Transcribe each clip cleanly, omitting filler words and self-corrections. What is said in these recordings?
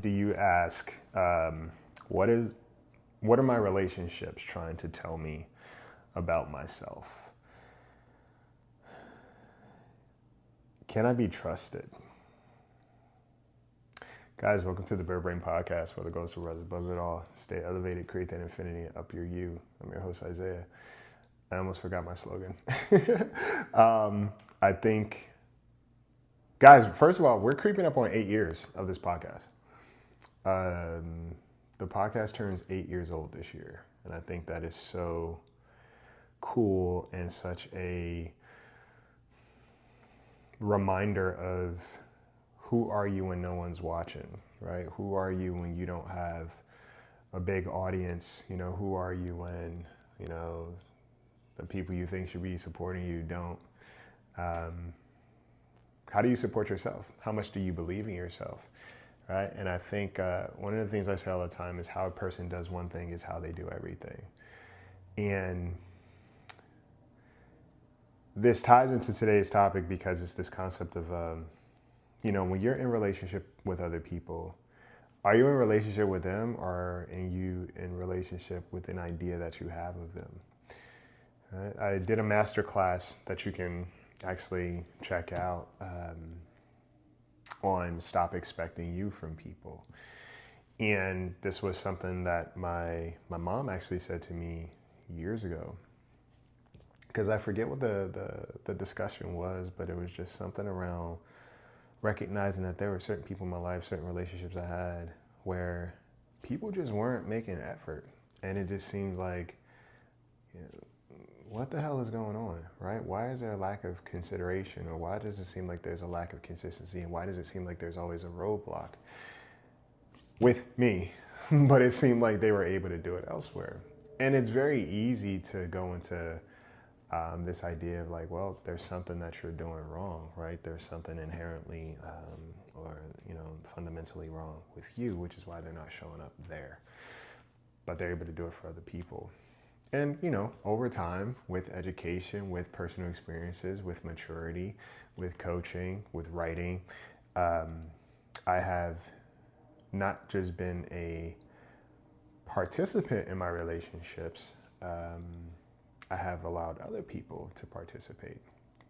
do you ask, what are my relationships trying to tell me about myself? Can I be trusted? Guys, welcome to the Bird Brain Podcast, where the ghost will rise above it all. Stay elevated, create that infinity, up your you. I'm your host, Isaiah. I almost forgot my slogan. I think, guys, first of all, we're creeping up on 8 years of this podcast. The podcast turns 8 years old this year, and I think that is so cool and such a reminder of who are you when no one's watching, right? Who are you when you don't have a big audience? You know, who are you when, you know, the people you think should be supporting you don't? How do you support yourself? How much do you believe in yourself, right? And I think one of the things I say all the time is how a person does one thing is how they do everything. And this ties into today's topic because it's this concept of, you know, when you're in relationship with other people, are you in relationship with them, or are you in relationship with an idea that you have of them? Right? I did a master class that you can actually check out on stop expecting you from people. And this was something that my mom actually said to me years ago. Because I forget what the discussion was, but it was just something around recognizing that there were certain people in my life, certain relationships I had, where people just weren't making effort. And it just seems like, you know, what the hell is going on, right? Why is there a lack of consideration? Or why does it seem like there's a lack of consistency? And why does it seem like there's always a roadblock with me? But it seemed like they were able to do it elsewhere. And it's very easy to go into this idea of like, well, there's something that you're doing wrong, right? There's something inherently or, you know, fundamentally wrong with you, which is why they're not showing up there. But they're able to do it for other people. And, you know, over time, with education, with personal experiences, with maturity, with coaching, with writing, I have not just been a participant in my relationships, I have allowed other people to participate.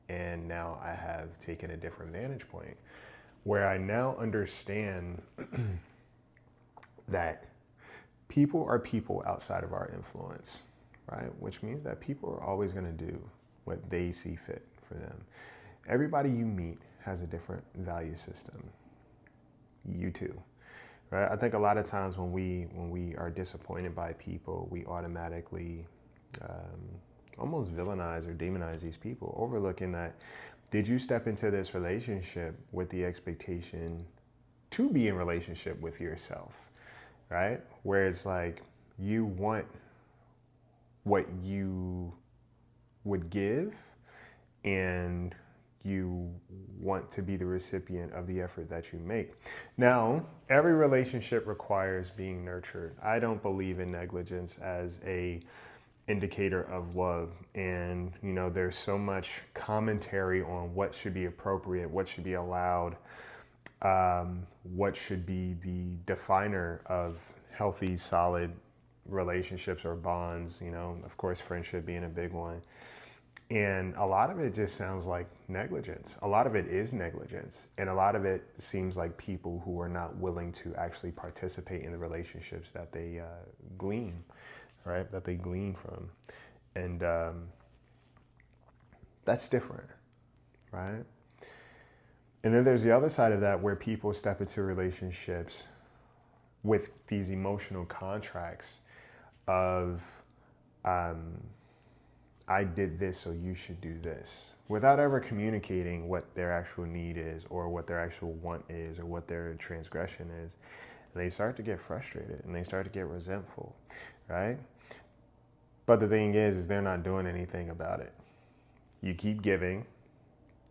And now I have taken a different vantage point where I now understand that people are people outside of our influence, right? Which means that people are always going to do what they see fit for them. Everybody you meet has a different value system. You too. Right? I think a lot of times when we are disappointed by people, we automatically almost villainize or demonize these people, overlooking that, did you step into this relationship with the expectation to be in relationship with yourself, right? Where it's like you want what you would give and you want to be the recipient of the effort that you make. Now, every relationship requires being nurtured. I don't believe in negligence as a indicator of love. And, you know, there's so much commentary on what should be appropriate, what should be allowed, what should be the definer of healthy, solid relationships or bonds, you know, of course, friendship being a big one. And a lot of it just sounds like negligence. A lot of it is negligence. And a lot of it seems like people who are not willing to actually participate in the relationships that they glean, right? That they glean from. And that's different, right? And then there's the other side of that where people step into relationships with these emotional contracts of, I did this, so you should do this, without ever communicating what their actual need is or what their actual want is or what their transgression is. And they start to get frustrated and they start to get resentful, right? But the thing is they're not doing anything about it. You keep giving,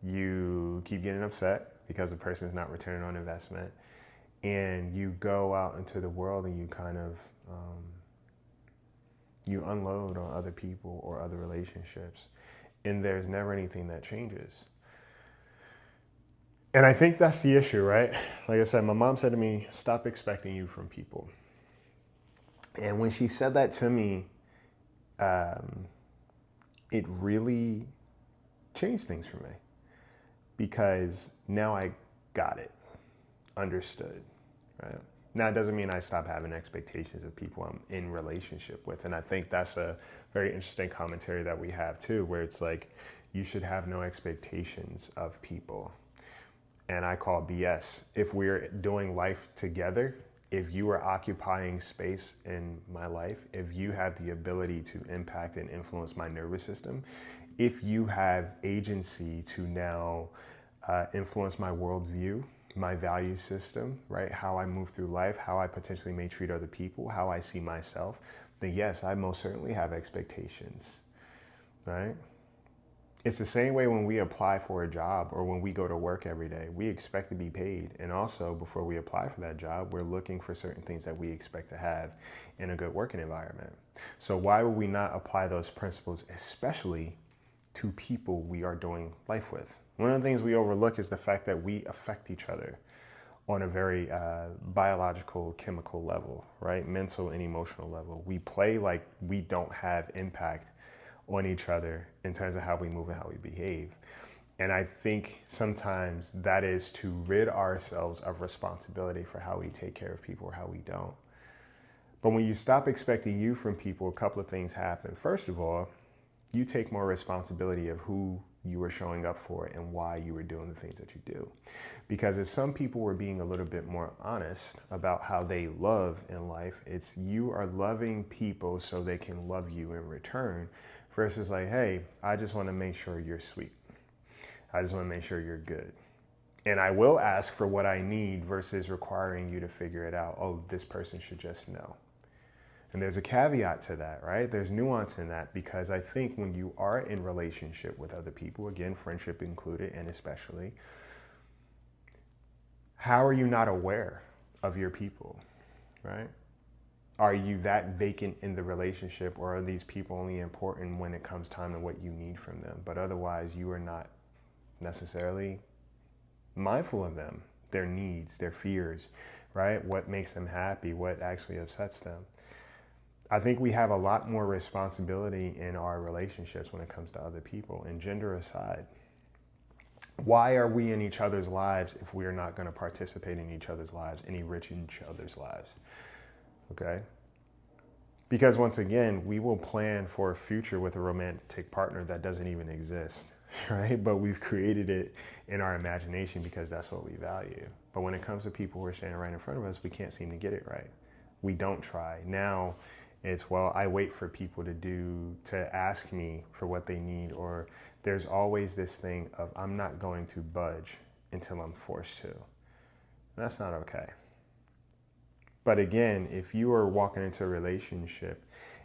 you keep getting upset because the person's not returning on investment, and you go out into the world and you kind of, you unload on other people or other relationships, and there's never anything that changes. And I think that's the issue, right? Like I said, my mom said to me, stop expecting you from people. And when she said that to me, it really changed things for me, because now I got it, understood, right? Now, it doesn't mean I stop having expectations of people I'm in relationship with. And I think that's a very interesting commentary that we have too, where it's like, you should have no expectations of people. And I call BS. If we're doing life together, if you are occupying space in my life, if you have the ability to impact and influence my nervous system, if you have agency to now influence my worldview, my value system, right? How I move through life, how I potentially may treat other people, how I see myself, then yes, I most certainly have expectations, right? It's the same way when we apply for a job or when we go to work every day. We expect to be paid. And also, before we apply for that job, we're looking for certain things that we expect to have in a good working environment. So why would we not apply those principles, especially to people we are doing life with? One of the things we overlook is the fact that we affect each other on a very biological, chemical level, right? Mental and emotional level. We play like we don't have impact on each other in terms of how we move and how we behave. And I think sometimes that is to rid ourselves of responsibility for how we take care of people or how we don't. But when you stop expecting you from people, a couple of things happen. First of all, you take more responsibility of who you were showing up for and why you were doing the things that you do. Because if some people were being a little bit more honest about how they love in life, it's you are loving people so they can love you in return, versus like, hey, I just want to make sure you're sweet. I just want to make sure you're good. And I will ask for what I need versus requiring you to figure it out. Oh, this person should just know. And there's a caveat to that, right? There's nuance in that, because I think when you are in relationship with other people, again, friendship included, and especially, how are you not aware of your people, right? Are you that vacant in the relationship, or are these people only important when it comes time to what you need from them? But otherwise, you are not necessarily mindful of them, their needs, their fears, right? What makes them happy, what actually upsets them. I think we have a lot more responsibility in our relationships when it comes to other people, and gender aside. Why are we in each other's lives if we are not going to participate in each other's lives and enrich each other's lives? Okay? Because once again, we will plan for a future with a romantic partner that doesn't even exist, right? But we've created it in our imagination because that's what we value. But when it comes to people who are standing right in front of us, we can't seem to get it right. We don't try. Now it's, well, I wait for people to ask me for what they need, or there's always this thing of I'm not going to budge until I'm forced to. That's not okay. But again, if you are walking into a relationship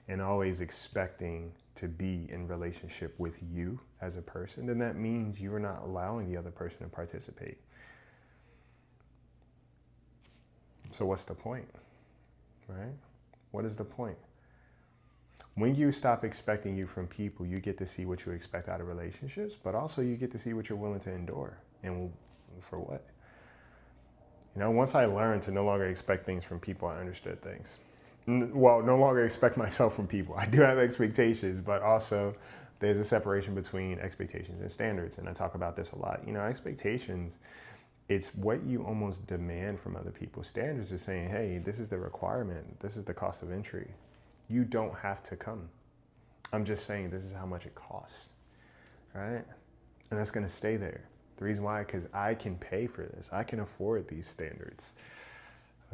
and always expecting to be in relationship with you as a person, then that means you are not allowing the other person to participate. So what's the point, right? What is the point? When you stop expecting you from people, you get to see what you expect out of relationships, but also you get to see what you're willing to endure, and for what. You know, once I learned to no longer expect things from people, I understood things. Well, no longer expect myself from people. I do have expectations, but also there's a separation between expectations and standards. And I talk about this a lot. You know, expectations, it's what you almost demand from other people. Standards is saying, hey, this is the requirement. This is the cost of entry. You don't have to come. I'm just saying this is how much it costs, right? And that's going to stay there. The reason why, because I can pay for this. I can afford these standards,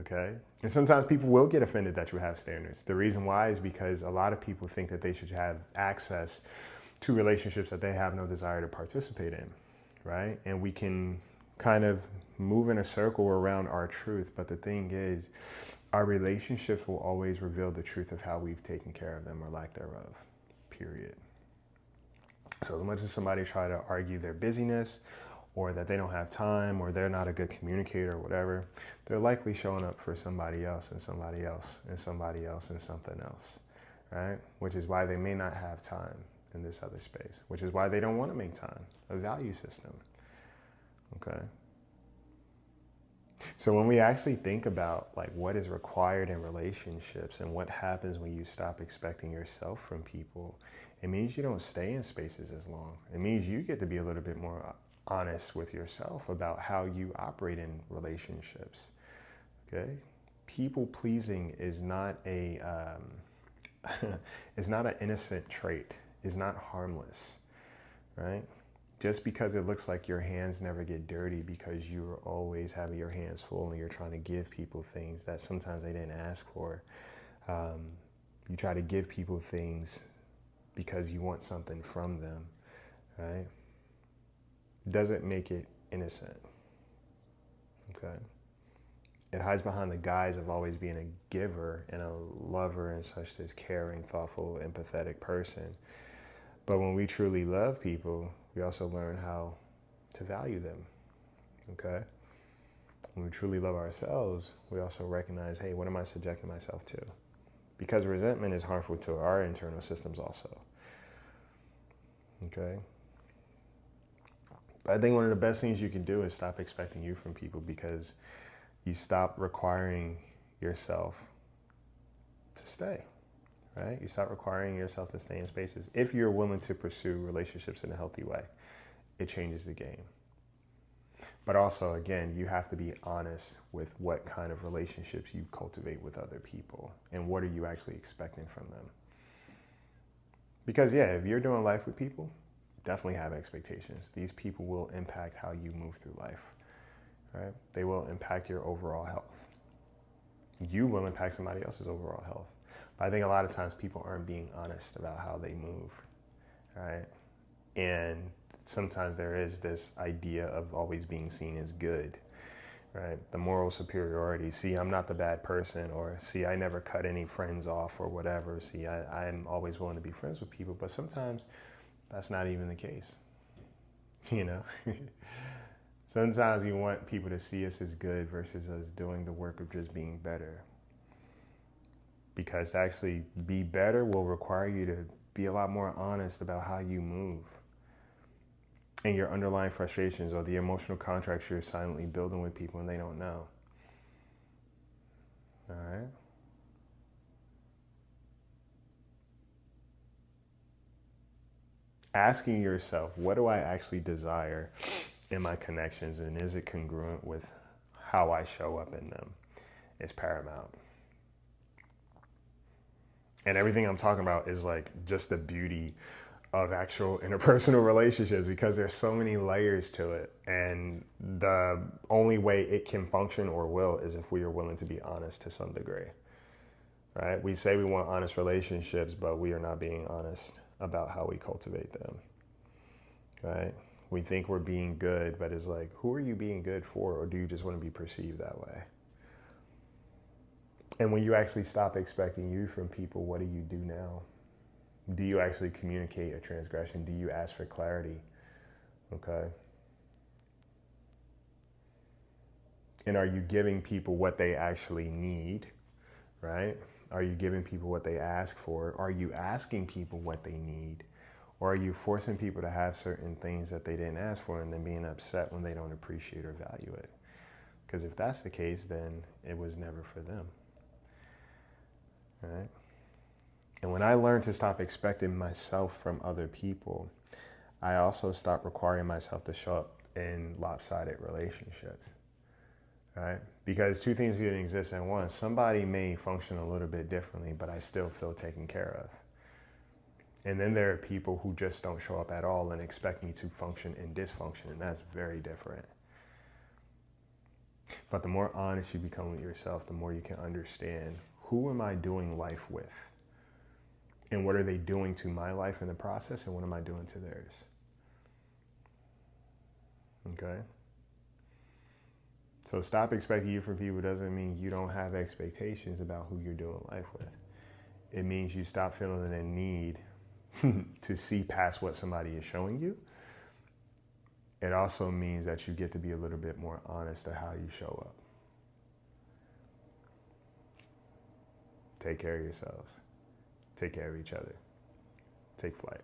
okay? And sometimes people will get offended that you have standards. The reason why is because a lot of people think that they should have access to relationships that they have no desire to participate in, right? And we can kind of move in a circle around our truth, but the thing is, our relationships will always reveal the truth of how we've taken care of them or lack thereof, period. So as much as somebody try to argue their busyness or that they don't have time or they're not a good communicator or whatever, they're likely showing up for somebody else and somebody else and somebody else and something else, right? Which is why they may not have time in this other space, which is why they don't want to make time, a value system, okay? So when we actually think about like what is required in relationships and what happens when you stop expecting yourself from people, it means you don't stay in spaces as long. It means you get to be a little bit more honest with yourself about how you operate in relationships. Okay? People pleasing is not a is not an innocent trait. It's not harmless, right? Just because it looks like your hands never get dirty because you're always having your hands full and you're trying to give people things that sometimes they didn't ask for. You try to give people things because you want something from them, right? Doesn't make it innocent, okay? It hides behind the guise of always being a giver and a lover and such, this caring, thoughtful, empathetic person. But when we truly love people, we also learn how to value them, okay? When we truly love ourselves, we also recognize, hey, what am I subjecting myself to? Because resentment is harmful to our internal systems also, okay? But I think one of the best things you can do is stop expecting you from people, because you stop requiring yourself to stay. Right? You stop requiring yourself to stay in spaces. If you're willing to pursue relationships in a healthy way, it changes the game. But also, again, you have to be honest with what kind of relationships you cultivate with other people and what are you actually expecting from them. Because yeah, if you're doing life with people, definitely have expectations. These people will impact how you move through life, right? They will impact your overall health. You will impact somebody else's overall health. I think a lot of times people aren't being honest about how they move, right? And sometimes there is this idea of always being seen as good, right? The moral superiority. See, I'm not the bad person, or see, I never cut any friends off or whatever. See, I'm always willing to be friends with people, but sometimes that's not even the case, you know? Sometimes you want people to see us as good versus us doing the work of just being better. Because to actually be better will require you to be a lot more honest about how you move and your underlying frustrations or the emotional contracts you're silently building with people and they don't know. All right? Asking yourself, what do I actually desire in my connections, and is it congruent with how I show up in them, is paramount. And everything I'm talking about is like just the beauty of actual interpersonal relationships, because there's so many layers to it. And the only way it can function or will is if we are willing to be honest to some degree, right? We say we want honest relationships, but we are not being honest about how we cultivate them, right? We think we're being good, but it's like, who are you being good for? Or do you just want to be perceived that way? And when you actually stop expecting you from people, what do you do now? Do you actually communicate a transgression? Do you ask for clarity? Okay. And are you giving people what they actually need, right? Are you giving people what they ask for? Are you asking people what they need? Or are you forcing people to have certain things that they didn't ask for and then being upset when they don't appreciate or value it? Because if that's the case, then it was never for them. Right? And when I learned to stop expecting myself from other people, I also stopped requiring myself to show up in lopsided relationships, right? Because two things can exist at once. Somebody may function a little bit differently, but I still feel taken care of. And then there are people who just don't show up at all and expect me to function in dysfunction, and that's very different. But the more honest you become with yourself, the more you can understand, who am I doing life with? And what are they doing to my life in the process? And what am I doing to theirs? Okay? So stop expecting you from people doesn't mean you don't have expectations about who you're doing life with. It means you stop feeling a need to see past what somebody is showing you. It also means that you get to be a little bit more honest of how you show up. Take care of yourselves. Take care of each other. Take flight.